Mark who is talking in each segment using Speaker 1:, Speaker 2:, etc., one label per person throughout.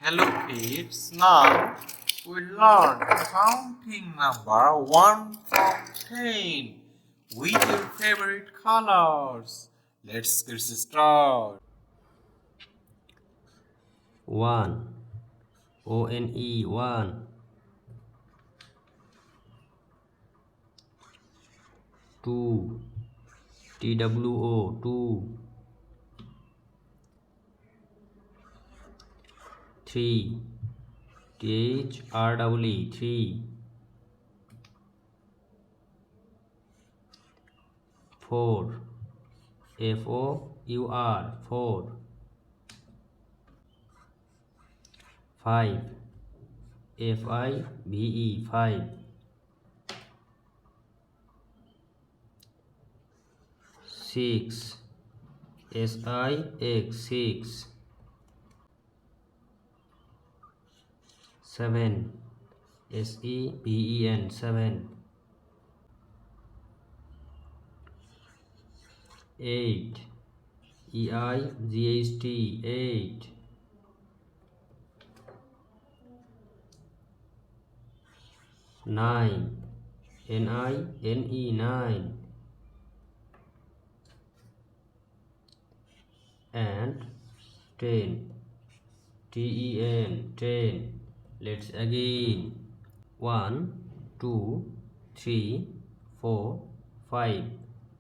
Speaker 1: Hello kids, now we learn counting number 1 from 10 with your favorite colors. Let's get started.
Speaker 2: 1 one 1 2 two 3 three 4 four 5 five 6 six 7 seven 8 eight 9 nine and 10 ten. Let's again. 1 2 3 4 5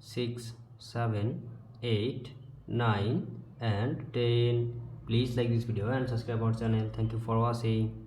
Speaker 2: 6 7 8 9 and 10. Please like this video and subscribe our channel. Thank you for watching.